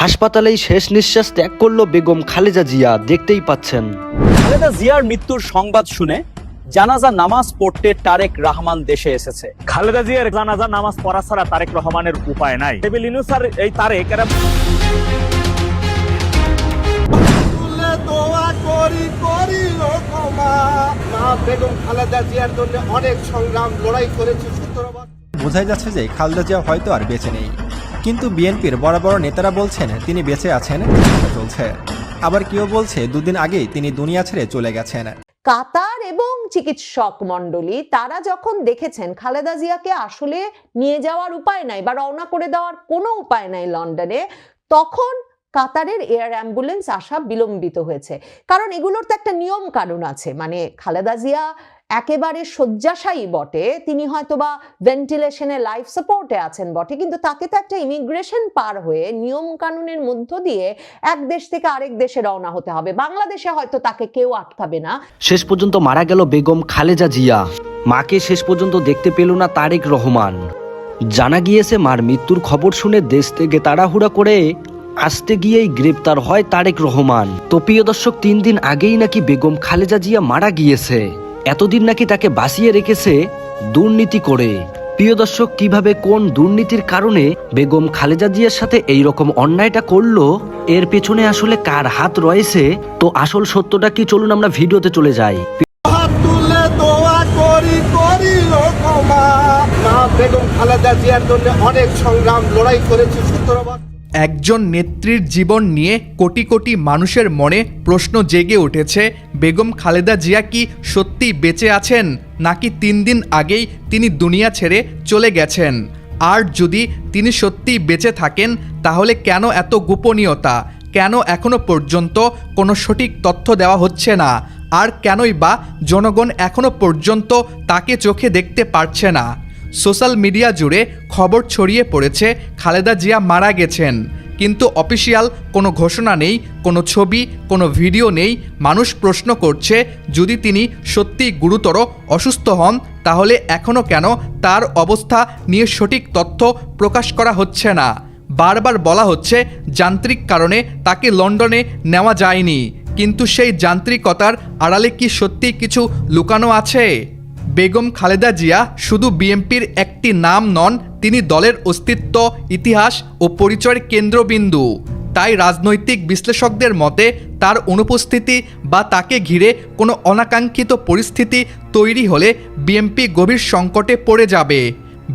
হাসপাতালেই শেষ নিঃশ্বাস ত্যাগ করল বেগম খালেদা জিয়া, দেখতেই পাচ্ছেন। খালেদা জিয়ার মৃত্যুর সংবাদ শুনে জানাজা নামাজ পড়তে তারেক রহমান দেশে এসেছে। খালেদা জিয়ার জানাজা নামাজ পড়া ছাড়া তারেক রহমানের উপায় নাই। টেবিল ইনুসার এই তারেক এরা বেগম খালেদা জিয়ার জন্য অনেক সংগ্রাম লড়াই করেছি। বোঝাই যাচ্ছে যে খালেদা জিয়া হয়তো আর বেঁচে নেই, কিন্তু বিএনপির বড় বড় নেতারা বলছেন তিনি বেঁচে আছেন, চলছে। আবার কেউ বলছে দুদিন আগেই তিনি দুনিয়া ছেড়ে চলে গেছেন। কাতার এবং চিকিৎসক মণ্ডলী তারা যখন দেখেছেন খালেদা জিয়াকে আসলে নিয়ে যাওয়ার উপায় নাই বা রওনা করে দেওয়ার কোনো উপায় নাই লন্ডনে, তখন কাতারের এয়ার অ্যাম্বুলেন্স আসা বিলম্বিত হয়েছে। কারণ এগুলোর তো একটা নিয়ম কানুন আছে, মানে খালেদা জিয়া একেবারে শয্যাশায়ী বটে, তিনি হয়তোবা ভেন্টিলেশনে লাইফ সাপোর্টে আছেন বটে, কিন্তু তাকে তো একটা ইমিগ্রেশন পার হয়ে নিয়ম কানুনের মধ্য দিয়ে এক দেশ থেকে আরেক দেশে রওনা হতে হবে। বাংলাদেশে হয়তো তাকে কেউ আটকাবে না। শেষ পর্যন্ত মারা গেল বেগম খালেদা জিয়া। মাকে শেষ পর্যন্ত দেখতে পেল না তারেক রহমান। জানা গিয়েছে মার মৃত্যুর খবর শুনে দেশ থেকে তাড়াহুড়া করে আসতে গিয়েই গ্রেপ্তার হয় তারেক রহমান। তো প্রিয় দর্শক, 3 দিন আগেই নাকি বেগম খালেদা জিয়া মারা গিয়েছে। এতদিন নাকি তাকে বাঁচিয়ে রেখেছে দুর্নীতি করে। প্রিয় দর্শক, কিভাবে কোন দুর্নীতির কারণে বেগম খালেদা জিয়ার সাথে এই রকম অন্যায়টা করলো, এর পেছনে আসলে কার হাত রয়েছে, তো আসল সত্যটা কি, চলুন আমরা ভিডিওতে চলে যাই। বেগম খালেদা জিয়ার জন্য অনেক সংগ্রাম লড়াই করেছি। একজন নেত্রীর জীবন নিয়ে কোটি কোটি মানুষের মনে প্রশ্ন জেগে উঠেছে, বেগম খালেদা জিয়া কি সত্যিই বেঁচে আছেন, নাকি 3 দিন আগেই তিনি দুনিয়া ছেড়ে চলে গেছেন? আর যদি তিনি সত্যিই বেঁচে থাকেন, তাহলে কেন এত গোপনীয়তা? কেন এখনো পর্যন্ত কোনো সঠিক তথ্য দেওয়া হচ্ছে না? আর কেনই বা জনগণ এখনো পর্যন্ত তাকে চোখে দেখতে পারছে না? সোশ্যাল মিডিয়া জুড়ে খবর ছড়িয়ে পড়েছে খালেদা জিয়া মারা গেছেন, কিন্তু অফিসিয়াল কোনো ঘোষণা নেই, কোনো ছবি, কোনো ভিডিও নেই। মানুষ প্রশ্ন করছে, যদি তিনি সত্যিই গুরুতর অসুস্থ হন, তাহলে এখনও কেন তার অবস্থা নিয়ে সঠিক তথ্য প্রকাশ করা হচ্ছে না? বারবার বলা হচ্ছে যান্ত্রিক কারণে তাকে লন্ডনে নেওয়া যায়নি, কিন্তু সেই যান্ত্রিকতার আড়ালে কি সত্যিই কিছু লুকানো আছে? বেগম খালেদা জিয়া শুধু বিএনপির একটি নাম নন, তিনি দলের অস্তিত্ব, ইতিহাস ও পরিচয়ের কেন্দ্রবিন্দু। তাই রাজনৈতিক বিশ্লেষকদের মতে তার অনুপস্থিতি বা তাকে ঘিরে কোনো অনাকাঙ্ক্ষিত পরিস্থিতি তৈরি হলে বিএনপি গভীর সংকটে পড়ে যাবে।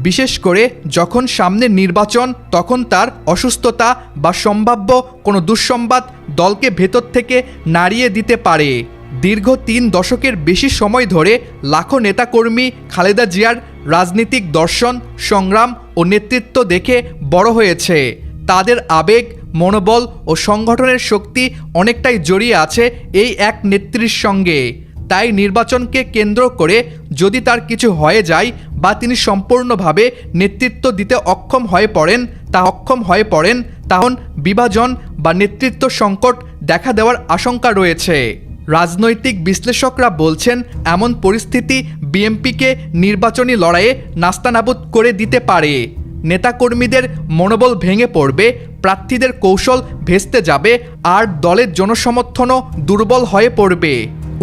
বিশেষ করে যখন সামনে নির্বাচন, তখন তার অসুস্থতা বা সম্ভাব্য কোনো দুঃসংবাদ দলকে ভেতর থেকে নাড়িয়ে দিতে পারে। দীর্ঘ 3 দশকের বেশি সময় ধরে লাখো নেতাকর্মী খালেদা জিয়ার রাজনীতিক দর্শন, সংগ্রাম ও নেতৃত্ব দেখে বড় হয়েছে। তাদের আবেগ, মনোবল ও সংগঠনের শক্তি অনেকটাই জড়িয়ে আছে এই এক নেত্রীর সঙ্গে। তাই নির্বাচনকে কেন্দ্র করে যদি তার কিছু হয়ে যায় বা তিনি সম্পূর্ণভাবে নেতৃত্ব দিতে অক্ষম হয়ে পড়েন, তখন বিভাজন বা নেতৃত্ব সংকট দেখা দেওয়ার আশঙ্কা রয়েছে। রাজনৈতিক বিশ্লেষকরা বলছেন, এমন পরিস্থিতি বিএনপিকে নির্বাচনী লড়াইয়ে নাস্তানাবুদ করে দিতে পারে। নেতাকর্মীদের মনোবল ভেঙে পড়বে, প্রার্থীদের কৌশল ভেস্তে যাবে, আর দলের জনসমর্থনও দুর্বল হয়ে পড়বে।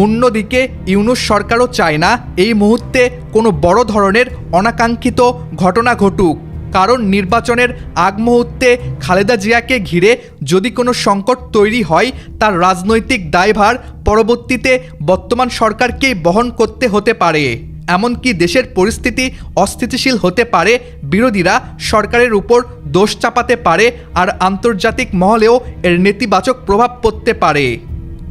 অন্যদিকে ইউনূস সরকারও চায় না এই মুহূর্তে কোনো বড় ধরনের অনাকাঙ্ক্ষিত ঘটনা ঘটুক, কারণ নির্বাচনের আগ মুহূর্তে খালেদা জিয়াকে ঘিরে যদি কোনো সংকট তৈরি হয়, তার রাজনৈতিক দায়ভার পরবর্তীতে বর্তমান সরকারকেই বহন করতে হতে পারে। এমনকি দেশের পরিস্থিতি অস্থিতিশীল হতে পারে, বিরোধীরা সরকারের উপর দোষ চাপাতে পারে, আর আন্তর্জাতিক মহলেও এর নেতিবাচক প্রভাব পড়তে পারে।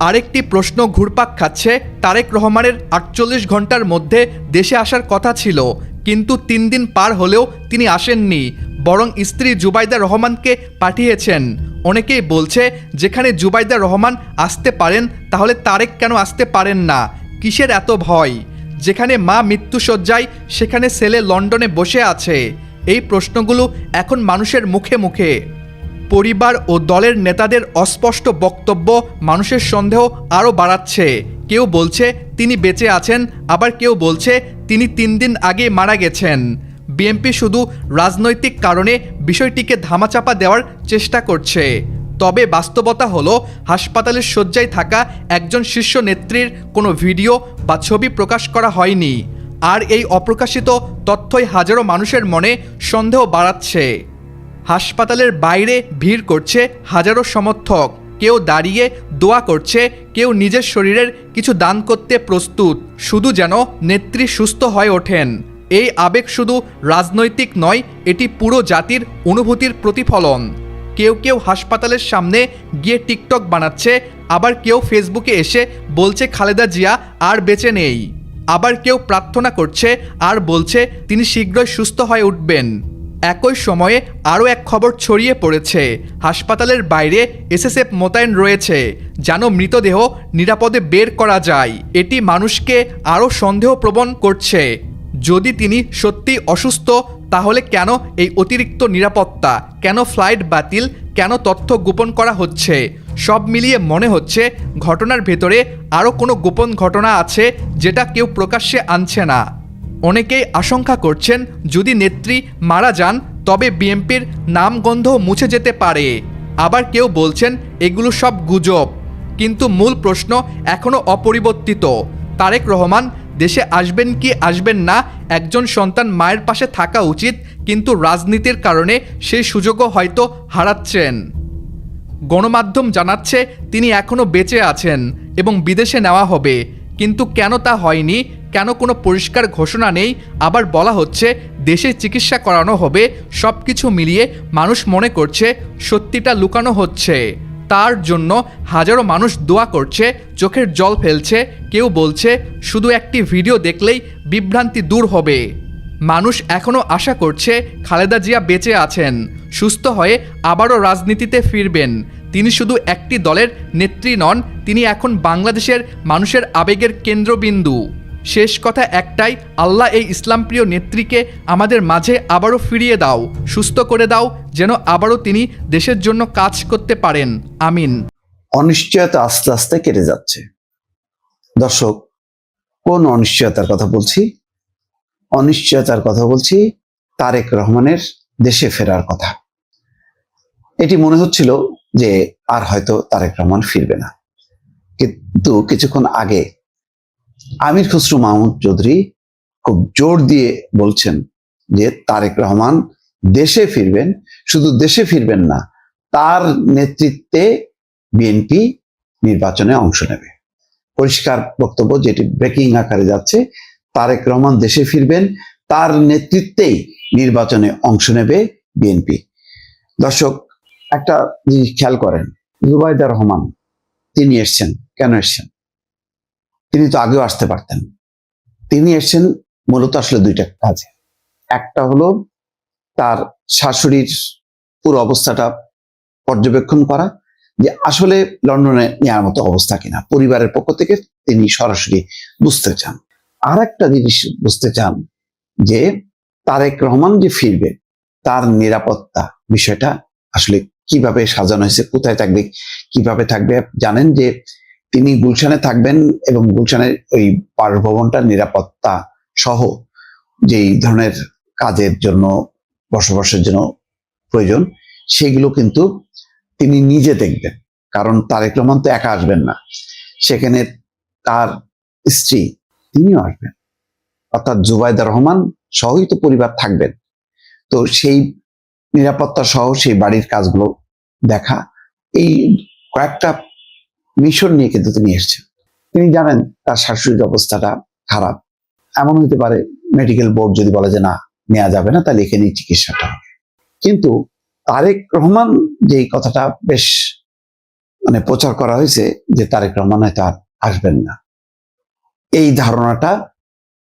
আরেকটি প্রশ্ন ঘুরপাক খাচ্ছে, তারেক রহমানের 48 ঘন্টার মধ্যে দেশে আসার কথা ছিল, কিন্তু 3 দিন পার হলেও তিনি আসেননি, বরং স্ত্রী জুবাইদা রহমানকে পাঠিয়েছেন। অনেকেই বলছে, যেখানে জুবাইদা রহমান আসতে পারেন, তাহলে তারেক কেন আসতে পারেন না? কিসের এত ভয়? যেখানে মা মৃত্যুশয্যায়, সেখানে ছেলে লন্ডনে বসে আছে। এই প্রশ্নগুলো এখন মানুষের মুখে মুখে। পরিবার ও দলের নেতাদের অস্পষ্ট বক্তব্য মানুষের সন্দেহ আরও বাড়াচ্ছে। কেউ বলছে তিনি বেঁচে আছেন, আবার কেউ বলছে তিনি 3 দিন আগে মারা গেছেন। বিএনপি শুধু রাজনৈতিক কারণে বিষয়টিকে ধামাচাপা দেওয়ার চেষ্টা করছে। তবে বাস্তবতা হলো হাসপাতালের শয্যায় থাকা একজন শীর্ষ নেত্রীর কোনো ভিডিও বা ছবি প্রকাশ করা হয়নি। আর এই অপ্রকাশিত তথ্যই হাজারো মানুষের মনে সন্দেহ বাড়াচ্ছে। হাসপাতালের বাইরে ভিড় করছে হাজারো সমর্থক, কেউ দাঁড়িয়ে দোয়া করছে, কেউ নিজের শরীরের কিছু দান করতে প্রস্তুত, শুধু যেন নেত্রী সুস্থ হয়ে ওঠেন। এই আবেগ শুধু রাজনৈতিক নয়, এটি পুরো জাতির অনুভূতির প্রতিফলন। কেউ কেউ হাসপাতালের সামনে গিয়ে টিকটক বানাচ্ছে, আবার কেউ ফেসবুকে এসে বলছে খালেদা জিয়া আর বেঁচে নেই। আবার কেউ প্রার্থনা করছে আর বলছে তিনি শীঘ্রই সুস্থ হয়ে উঠবেন। একই সময়ে আরও এক খবর ছড়িয়ে পড়েছে, হাসপাতালের বাইরে এসএসএফ মোতায়েন রয়েছে যেন মৃতদেহ নিরাপদে বের করা যায়। এটি মানুষকে আরও সন্দেহপ্রবণ করছে। যদি তিনি সত্যি অসুস্থ, তাহলে কেন এই অতিরিক্ত নিরাপত্তা, কেন ফ্লাইট বাতিল, কেন তথ্য গোপন করা হচ্ছে? সব মিলিয়ে মনে হচ্ছে ঘটনার ভেতরে আরও কোনো গোপন ঘটনা আছে যেটা কেউ প্রকাশ্যে আনছে না। অনেকেই আশঙ্কা করছেন যদি নেত্রী মারা যান তবে বিএনপির নামগন্ধ মুছে যেতে পারে। আবার কেউ বলছেন এগুলো সব গুজব। কিন্তু মূল প্রশ্ন এখনও অপরিবর্তিত, তারেক রহমান দেশে আসবেন কি আসবেন না? একজন সন্তান মায়ের পাশে থাকা উচিত, কিন্তু রাজনীতির কারণে সেই সুযোগও হয়তো হারাচ্ছেন। গণমাধ্যম জানাচ্ছে তিনি এখনও বেঁচে আছেন এবং বিদেশে নেওয়া হবে, কিন্তু কেন তা হয়নি, কেন কোনো পরিষ্কার ঘোষণা নেই। আবার বলা হচ্ছে দেশে চিকিৎসা করানো হবে। সব কিছু মিলিয়ে মানুষ মনে করছে সত্যিটা লুকানো হচ্ছে। তার জন্য হাজারো মানুষ দোয়া করছে, চোখের জল ফেলছে। কেউ বলছে শুধু একটি ভিডিও দেখলেই বিভ্রান্তি দূর হবে। মানুষ এখনও আশা করছে খালেদা জিয়া বেঁচে আছেন, সুস্থ হয়ে আবারও রাজনীতিতে ফিরবেন। তিনি শুধু একটি দলের নেত্রী নন, তিনি এখন বাংলাদেশের মানুষের আবেগের কেন্দ্রবিন্দু। শেষ কথা একটাই, আল্লাহ এই ইসলামপ্রিয় নেত্রীকে আমাদের মাঝে আবারও ফিরিয়ে দাও, সুস্থ করে দাও, যেন আবারও তিনি দেশের জন্য কাজ করতে পারেন। আমিন। অনিশ্চয়তা আস্তে আস্তে কেটে যাচ্ছে। দর্শক, কোন অনিশ্চয়তার কথা বলছি? অনিশ্চয়তার কথা বলছি তারেক রহমানের দেশে ফেরার কথা। এটি মনে হচ্ছিল যে আর হয়তো তারেক রহমান ফিরবে না, কিন্তু কিছুক্ষণ আগে আমির খসরু মাহমুদ চৌধুরী খুব জোর দিয়ে বলছেন যে তারেক রহমান দেশে ফিরবেন। শুধু দেশে ফিরবেন না, তার নেতৃত্বে বিএনপি নির্বাচনে অংশ নেবে। পরিষ্কার বক্তব্য, যেটি ব্রেকিং আকারে যাচ্ছে, তারেক রহমান দেশে ফিরবেন, তার নেতৃত্বেই নির্বাচনে অংশ নেবে বিএনপি। দর্শক, একটা জিনিস খেয়াল করেন, জুবাইদা রহমান তিনি এসছেন, কেন এসছেন? তিনি তো আগেও আসতে পারতেন। তিনি এসছেন মূলত আসলে দুইটা কাজে। একটা হলো তার শাশুড়ির পুরো অবস্থাটা পর্যবেক্ষণ করা, যে আসলে লন্ডনে নেওয়ার মতো অবস্থা কিনা, পরিবারের পক্ষ থেকে তিনি সরাসরি বুঝতে চান। আর একটা জিনিস বুঝতে চান যে তারেক রহমান যে ফিরবে তার নিরাপত্তা বিষয়টা আসলে কিভাবে সাজানো হয়েছে, কোথায় থাকবে, কিভাবে থাকবে। জানেন যে তিনি গুলশানে থাকবেন এবং গুলশানের ওই বাসভবনটার নিরাপত্তা সহ যেই ধরনের কাজের জন্য, বসবাসের জন্য প্রয়োজন, সেগুলো কিন্তু তিনি নিজে দেখবেন। কারণ তারেক রহমান তো একা আসবেন না, সেখানে তার স্ত্রী তিনিও আসবেন, অর্থাৎ জুবাইদা রহমান সহই তো পরিবার থাকবেন। তো সেই নিরাপত্তা সহ সেই বাড়ির কাজগুলো দেখা, এই কয়েকটা মিশন নিয়ে কিন্তু তিনি এসেছেন। তিনি জানেন তার শাশুড়ির অবস্থাটা খারাপ, এমন হতে পারে মেডিকেল বোর্ড যদি বলে যে না নেওয়া যাবে না, তাহলে এখানেই চিকিৎসাটা হবে। কিন্তু তারেক রহমান যেই কথাটা বেশ প্রচার করা হয়েছে যে তারেক রহমান হয়তো আর আসবেন না, এই ধারণাটা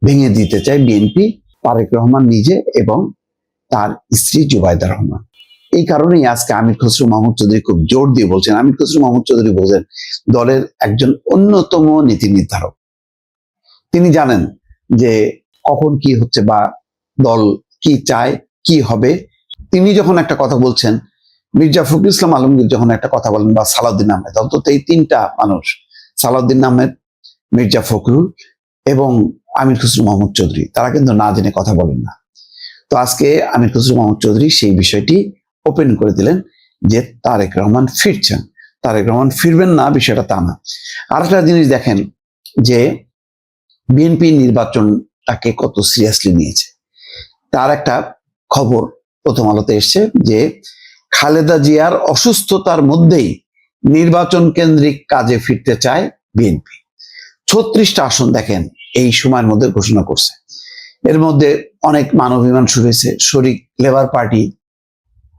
ভেঙে দিতে চায় বিএনপি, তারেক রহমান নিজে এবং তার স্ত্রী জুবাইদা রহমান। এই কারণেই আজকে আমির খসরু মাহমুদ চৌধুরী খুব জোর দিয়ে বলছেন। আমির খসরু মাহমুদ চৌধুরী বলছেন দলের একজন অন্যতম নীতি নির্ধারক। তিনি জানেন যে কখন কি হচ্ছে বা দল কি চায়, কি হবে। তিনি যখন একটা কথা বলছেন, মির্জা ফখরুল ইসলাম আলমগীর যখন একটা কথা বলেন, বা সালাউদ্দিন আহমেদ, অন্তত এই তিনটা মানুষ, সালাউদ্দিন আহমেদ, মির্জা ফখরুল এবং আমির খসরু মাহমুদ চৌধুরী, তারা কিন্তু না জেনে কথা বলেন না। তো আজকে আমির খসরু মাহমুদ চৌধুরী সেই বিষয়টি ওপেন করে দিলেন যে তারেক রহমান ফিরছেন। তারেক রহমান ফিরবেন না বিষয়টা তা না। আরেকটা জিনিস দেখেন যে বিএনপি নির্বাচনটাকে কত সিরিয়াসলি নিয়েছে। তার একটা খবর প্রথম আলোতে এসছে যে খালেদা জিয়ার অসুস্থতার মধ্যেই নির্বাচন কেন্দ্রিক কাজে ফিরতে চায় বিএনপি। 36টা আসন দেখেন এই সময়ের মধ্যে ঘোষণা করছে। এর মধ্যে অনেক মানবিমান শুরু হয়েছে। শরিক লেবার পার্টি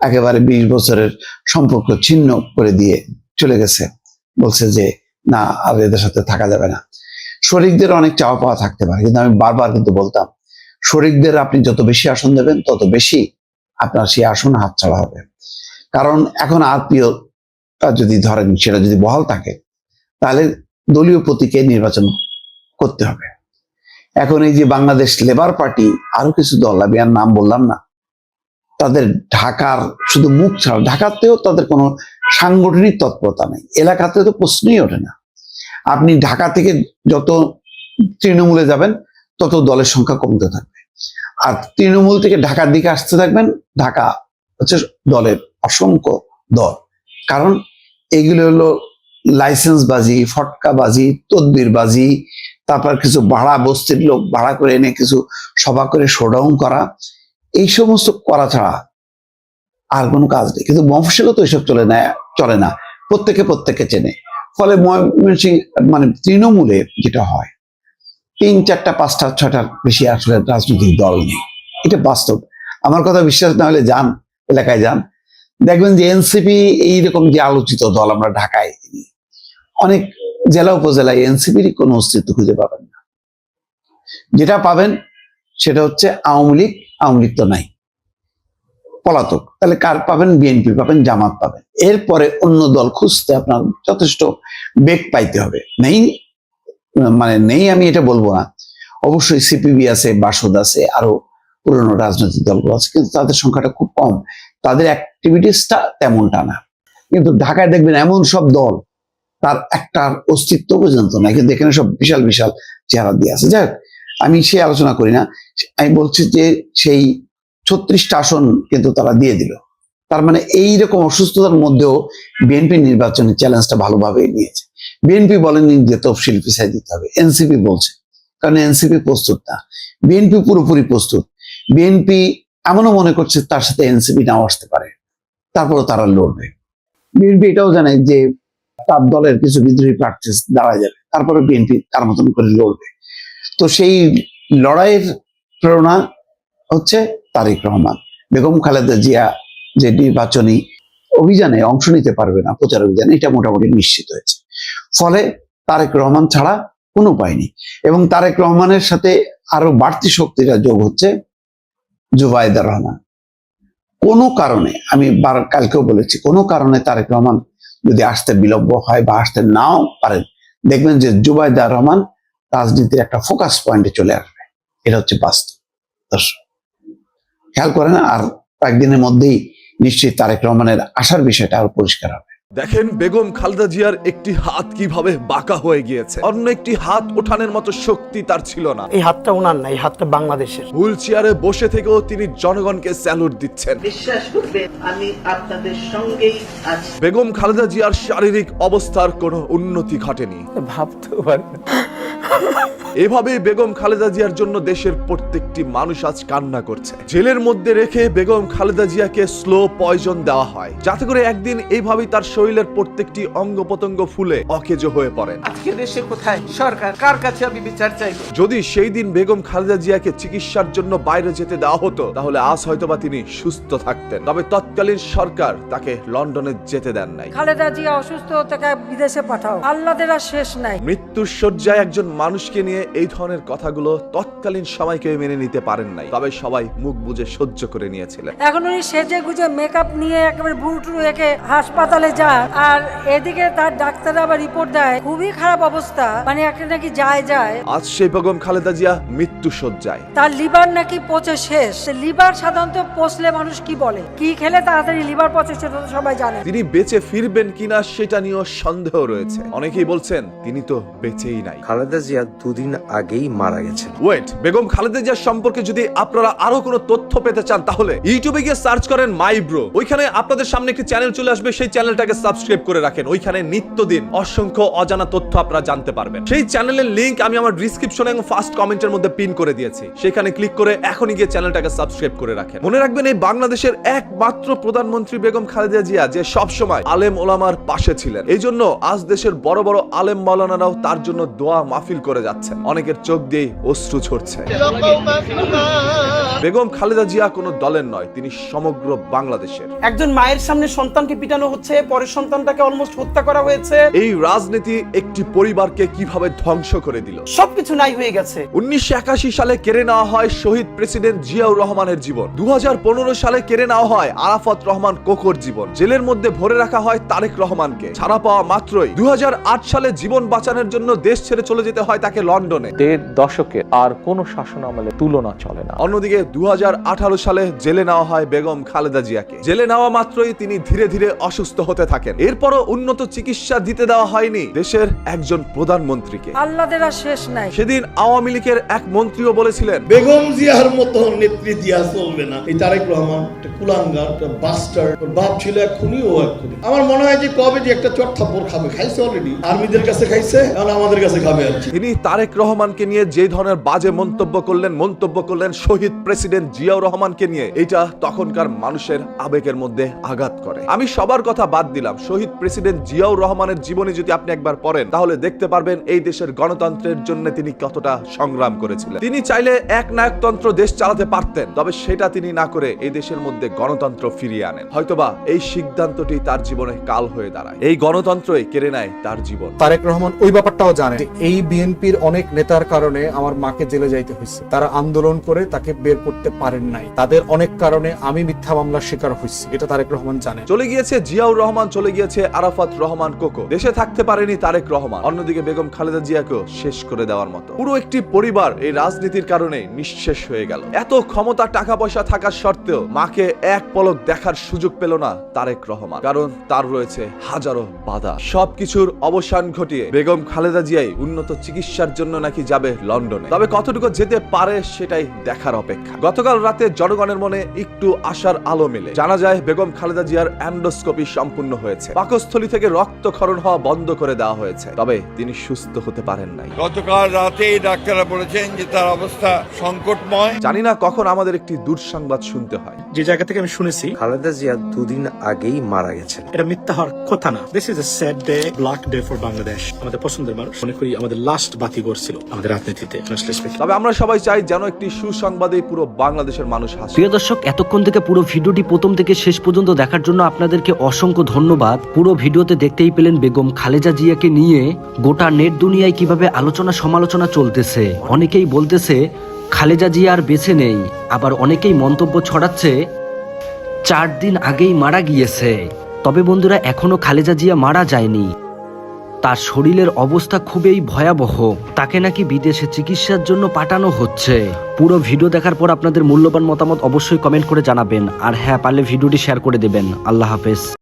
একেবারে 20 বছরের সম্পর্ক ছিন্ন করে দিয়ে চলে গেছে, বলছে যে না আর এদের সাথে থাকা যাবে না। শরিকদের অনেক চাওয়া পাওয়া থাকতে পারে, কিন্তু আমি বারবার কিন্তু বলতাম শরিকদের আপনি যত বেশি আসন দেবেন তত বেশি আপনার সেই আসন হাতছাড়া হবে। কারণ এখন আরপিওটা যদি ধরেন সেটা যদি বহাল থাকে তাহলে দলীয় প্রতীকে নির্বাচন করতে হবে। এখন এই যে বাংলাদেশ লেবার পার্টি আরো কিছু দল, আমি আর নাম বললাম না, তাদের ঢাকার শুধু মুখ ছাড়া, ঢাকাতেও তাদের কোনো সাংগঠনিক তৎপরতা নেই, এলাকাতে তো প্রশ্নই ওঠে না। আপনি ঢাকা থেকে যত তৃণমূলে যাবেন তত দলের সংখ্যা কমতে থাকবে, আর তৃণমূল থেকে ঢাকার দিকে আসতে থাকবেন, ঢাকা হচ্ছে দলের অসংখ্য দল। কারণ এগুলো হলো লাইসেন্সবাজি, ফটকাবাজি, তদবিরবাজি, তারপর কিছু ভাড়া বস্তির লোক ভাড়া করে এনে কিছু সভা করে শোডাউন করা, এই সমস্ত করা ছাড়া আর কোনো কাজ নেই। কিন্তু মফস্বলে তো এসব চলে না, প্রত্যেকে চেনে। ফলে ময়মনসিংহ মানে তৃণমূলে যেটা হয় 3, 4, 5, 6টার বেশি আসলে রাজনৈতিক দল নেই, এটা বাস্তব। আমার কথা বিশ্বাস না হলে যান এলাকায় যান, দেখবেন যে এনসিপি এইরকম যে আলোচিত দল আমরা ঢাকায় অনেক জেলা উপজেলায় এনসিপির কোনো অস্তিত্ব খুঁজে পাবেন না। যেটা পাবেন সেটা হচ্ছে আওয়ামী লীগ তো নাই, পলাতক। তাহলে কার পাবেন? বিএনপি পাবেন, জামাত পাবেন। এরপরে অন্য দল খুঁজতে আপনার যথেষ্ট বেগ পাইতে হবে। নেই আমি এটা বলবো না, অবশ্যই সিপিবি আছে, বাসদ আছে, আরো পুরনো রাজনৈতিক দলগুলো আছে, কিন্তু তাদের সংখ্যাটা খুব কম, তাদের অ্যাক্টিভিটিসটা তেমনটা না। কিন্তু ঢাকায় দেখবেন এমন সব দল তার একটা অস্তিত্ব পর্যন্ত নাই, কিন্তু এখানে সব বিশাল বিশাল চেহারা দিয়ে আছে। যাই হোক, আমি সে আলোচনা করি না, আমি বলছি যে সেই 36টা আসন কিন্তু তারা দিয়ে দিল। তার মানে এইরকম অসুস্থতার মধ্যেও বিএনপি নির্বাচনের চ্যালেঞ্জটা ভালোভাবে নিয়েছে। বিএনপি বলেনি যে তফসিল পিছাই দিতে হবে, এনসিপি বলছে, কারণ এনসিপি প্রস্তুত না, বিএনপি পুরোপুরি প্রস্তুত। বিএনপি এমনও মনে করছে তার সাথে এনসিপি নাও আসতে পারে, তারপরে তারা লড়বে। বিএনপি এটাও জানে যে তার দলের কিছু বিদ্রোহী প্রার্থী দাঁড়া যাবে, তারপরে বিএনপি তার মতন করে লড়বে। তো সেই লড়াইয়ের প্রেরণা হচ্ছে তারেক রহমান। বেগম খালেদা জিয়া যে নির্বাচনী অভিযানে অংশ নিতে পারবে না, প্রচার অভিযানে, এটা মোটামুটি নিশ্চিত হয়েছে। ফলে তারেক রহমান ছাড়া কোনো উপায় নেই। এবং তারেক রহমানের সাথে আরো বাড়তি শক্তিটা যোগ হচ্ছে জুবাইদা রহমান। কোনো কারণে, আমি কালকেও বলেছি, কোনো কারণে তারেক রহমান যদি আসতে বিলম্ব হয় বা আসতে নাও পারেন, দেখবেন যে জুবাইদা রহমান রাজনীতির একটা ফোকাস পয়েন্টে চলে আসবে। এটা হচ্ছে বাস্তব। দর্শক খেয়াল করে না, আর কয়েকদিনের মধ্যেই নিশ্চয়ই তারেক রহমানের আসার বিষয়টা আরো পরিষ্কার হবে। দেখেন বেগম খালেদা জিয়ার একটি হাত কিভাবে বাঁকা হয়ে গিয়েছে, অন্য একটি হাত ওঠানোর মতো শক্তি তার ছিল না। এই হাতটা ওনার না, এই হাতটা বাংলাদেশের। হুইল চেয়ারে বসে থেকেও তিনি জনগণকে স্যালুট দিচ্ছেন। বিশ্বাস করবেন আমি আপনাদের সঙ্গেই আছি। বেগম খালেদা জিয়ার শারীরিক অবস্থার কোনো উন্নতি ঘটেনি, ভাবতেও পারি না। এভাবে বেগম খালেদা জিয়ার জন্য দেশের প্রত্যেকটি মানুষ আজ কান্না করছে। জেলের মধ্যে রেখে বেগম খালেদা জিয়াকে স্লো পয়জন দেওয়া হয়, যাতে করে একদিন এইভাবেই তার শরীরের প্রত্যেকটি অঙ্গ প্রত্যঙ্গ ফুলে অকেজ হয়ে পড়েন। আজকে দেশে কোথায় সরকার, কার কাছে আমি বিচার চাইব? যদি সেই দিন বেগম খালেদা জিয়াকে চিকিৎসার জন্য বাইরে যেতে দেওয়া হতো, তাহলে আজ হয়তোবা তিনি সুস্থ থাকতেন। তবে তৎকালীন সরকার তাকে লন্ডনে যেতে দেন নাই। খালেদা জিয়া অসুস্থ, তাকে বিদেশে পাঠাও, আল্লাহদের আর শেষ নাই। মৃত্যুর শয্যায় একজন মানুষকে নিয়ে এই ধরনের কথাগুলো তৎকালীন সময় কেউ মেনে নিতে পারেন নাই, তবে সবাই মুখ বুজে সহ্য করে নিয়েছিলেন। এখন উনি সেজে গুজে মেকআপ নিয়ে একেবারে বুটু একে হাসপাতালে যায়, আর এদিকে তার ডাক্তার আবার রিপোর্ট দেয় খুবই খারাপ অবস্থা, মানে একটা নাকি যায়। আজ সেই বেগম খালেদা জিয়া মৃত্যু শয্যায়। তার লিভার নাকি পচে শেষ। লিভার সাধারণত পচলে মানুষ কি বলে, কি খেলে তাড়াতাড়ি লিভার পচে, সেটা তো সবাই জানে। তিনি বেঁচে ফিরবেন কিনা সেটা নিয়েও সন্দেহ রয়েছে। অনেকেই বলছেন তিনি তো বেঁচেই নাই। খালেদা জিয়া দুদিন আগেই মারা গেছেন। ওয়েট, বেগম খালেদা জিয়া সম্পর্কে যদি আপনারা আরো কোনো তথ্য পেতে চান তাহলে ইউটিউবে গিয়ে সার্চ করেন মাই ব্রো। ওইখানে আপনাদের সামনে একটি চ্যানেল চলে আসবে, সেই চ্যানেলটাকে সাবস্ক্রাইব করে রাখেন। ওইখানে নিত্যদিন অসংখ্য অজানা তথ্য আপনারা জানতে পারবেন। সেই চ্যানেলের লিংক আমি আমার ডেসক্রিপশনে এবং ফার্স্ট কমেন্টের মধ্যে পিন করে দিয়েছি, সেখানে ক্লিক করে এখনই গিয়ে চ্যানেলটাকে সাবস্ক্রাইব করে রাখেন। মনে রাখবেন, এই বাংলাদেশের একমাত্র প্রধানমন্ত্রী বেগম খালেদা জিয়া যে সবসময় আলেম ওলামার পাশে ছিলেন। এই জন্য আজ দেশের বড় বড় আলেম মাওলানারাও তার জন্য দোয়া মাহফিল করে যাচ্ছেন, অনেকের চোখ দিয়ে অশ্রু ঝরছে। বেগম খালেদা জিয়া কোনো দলের নয়, তিনি সমগ্র বাংলাদেশের। একজন মায়ের সামনে সন্তানকে পিটানো হচ্ছে, পরের সন্তানটাকে অলমোস্ট হত্যা করা হয়েছে। এই রাজনীতি একটি পরিবারকে কিভাবে ধ্বংস করে দিল, সবকিছু নাই হয়ে গেছে। 1981 সালে কেড়ে নেওয়া হয় শহীদ প্রেসিডেন্ট জিয়াউর রহমানের জীবন। 2015 সালে কেড়ে নেওয়া হয় আরাফাত রহমান কোকোর জীবন। জেলের মধ্যে ভরে রাখা হয় তারেক রহমানকে। ছাড়া পাওয়া মাত্রই 2008 সালে জীবন বাঁচানোর জন্য দেশ ছেড়ে চলে যেতে হয় তাকে লন্ডনে। 1.5 দশকের আর কোন শাসন আমলে তুলনা চলে না। অন্যদিকে 2018 সালে জেলে নেওয়া হয় বেগম খালেদা জিয়াকে। জেলে নেওয়া মাত্রই তিনি ধীরে ধীরে অসুস্থ হতে থাকেন। এরপরও উন্নত চিকিৎসা দিতে দেওয়া হয়নি দেশের একজন প্রধানমন্ত্রীকে। আল্লাহদের আর শেষ নাই। সেদিন আওয়ামী লীগের এক মন্ত্রীও বলেছিলেন, বেগম জিয়ার মতো নেত্রী দিয়া চলবে না। এই তারেক রহমান একটা কুলাঙ্গার, একটা বাস্টার, ওর বাপ ছিল এক খুনি, ও এক খুনি। আমার মনে হয় যে কবে যে একটা চট থাপ্পড় খাবে, খাইছে অলরেডি, আর্মিদের কাছে খাইছে, এখন আমাদের কাছে খাবে আর কি। তিনি তারেক রহমানকে নিয়ে যে ধরনের বাজে মন্তব্য করলেন শহীদ প্রেসিডেন্ট জিয়াউর রহমানকে নিয়ে, এটা তখনকার মানুষের আবেগের মধ্যে আঘাত করে। আমি সবার কথা বাদ দিলাম, শহীদ প্রেসিডেন্ট জিয়াউর রহমানের জীবনী যদি আপনি একবার পড়েন তাহলে দেখতে পারবেন এই দেশের গণতন্ত্রের জন্য তিনি কতটা সংগ্রাম করেছিলেন। তিনি চাইলে এক নায়কতন্ত্র দেশ চালাতে পারতেন, তবে সেটা তিনি না করে এই দেশের মধ্যে গণতন্ত্র ফিরিয়ে আনেন। হয়তোবা এই সিদ্ধান্তটি তার জীবনে কাল হয়ে দাঁড়ায়। এই গণতন্ত্রই কেড়ে নেয় তার জীবন। তারেক রহমান ওই ব্যাপারটাও জানে যে এই বিএনপির অনেক নেতার কারণে আমার মাকে জেলে যাইতে হয়েছে। তারা আন্দোলন করে তাকে বের করতে পারেন নাই। তাদের অনেক কারণে আমি মিথ্যা মামলার শিকার হয়েছি, এটা তারেক রহমান জানে। চলে গিয়েছে জিয়াউর রহমান, চলে গিয়েছে আরাফাত রহমান কোকো, দেশে থাকতে পারেনি তারেক রহমান। অন্যদিকে বেগম খালেদা জিয়াকেও শেষ করে দেওয়ার মতো পুরো একটি পরিবার এই রাজনীতির কারণে নিঃশেষ হয়ে গেল। এত ক্ষমতা, টাকা পয়সা থাকার সত্ত্বেও মাকে এক পলক দেখার সুযোগ পেল না তারেক রহমান, কারণ তার রয়েছে হাজারো বাধা। সবকিছুর অবসান ঘটিয়ে বেগম খালেদা জিয়াই উন্নত চিকিৎসার জন্য নাকি যাবে লন্ডনে, তবে কতটুকু যেতে পারে সেটাই দেখার অপেক্ষা। গতকাল রাতে জনগণের মনে একটু আশার আলো মেলে। জানা যায় বেগম খালেদা জিয়ার এন্ডোস্কোপি সম্পূর্ণ হয়েছে, পাকস্থলী থেকে রক্তক্ষরণ হওয়া বন্ধ করে দেওয়া হয়েছে, তবে তিনি সুস্থ হতে পারেন নাই। গতকাল রাতেই ডাক্তাররা বলেছেন যে তার অবস্থা সংকটময়। জানি না কখন আমাদের একটি দুঃসংবাদ শুনতে হয়। যে জায়গা থেকে আমি শুনেছি খালেদা জিয়া দুদিন আগেই মারা গেছেন। এটা মিথ্যা হওয়ার কথা না। This is a sad day, black day for Bangladesh. আমাদের পছন্দের মানুষ, মনে করি আমাদের লাস্ট বাতিঘর ছিল আমাদের রাজনীতিতে। তবে আমরা সবাই চাই যেন একটি সুসংবাদে পুরো বাংলাদেশের মানুষ হাসে। প্রিয় দর্শক, এতক্ষণ থেকে পুরো ভিডিওটি প্রথম থেকে শেষ পর্যন্ত দেখার জন্য আপনাদেরকে অসংখ্য ধন্যবাদ। পুরো ভিডিওতে দেখতেই পেলেন বেগম খালেদা জিয়াকে নিয়ে গোটা নেট দুনিয়ায় কিভাবে আলোচনা সমালোচনা চলতেছে। অনেকেই বলতেছে খালেদা জিয়া আর বেঁচে নেই, আবার অনেকেই মন্তব্য ছড়াচ্ছে 4 দিন আগেই মারা গিয়েছে। তবে বন্ধুরা, এখনো খালেদা জিয়া মারা যায়নি, তার শরীরের অবস্থা খুবই ভয়াবহ। তাকে নাকি বিদেশে চিকিৎসার জন্য পাঠানো হচ্ছে। পুরো ভিডিও দেখার পর আপনাদের মূল্যবান মতামত অবশ্যই কমেন্ট করে জানাবেন, আর হ্যাঁ, পারলে ভিডিওটি শেয়ার করে দেবেন। আল্লাহ হাফেজ।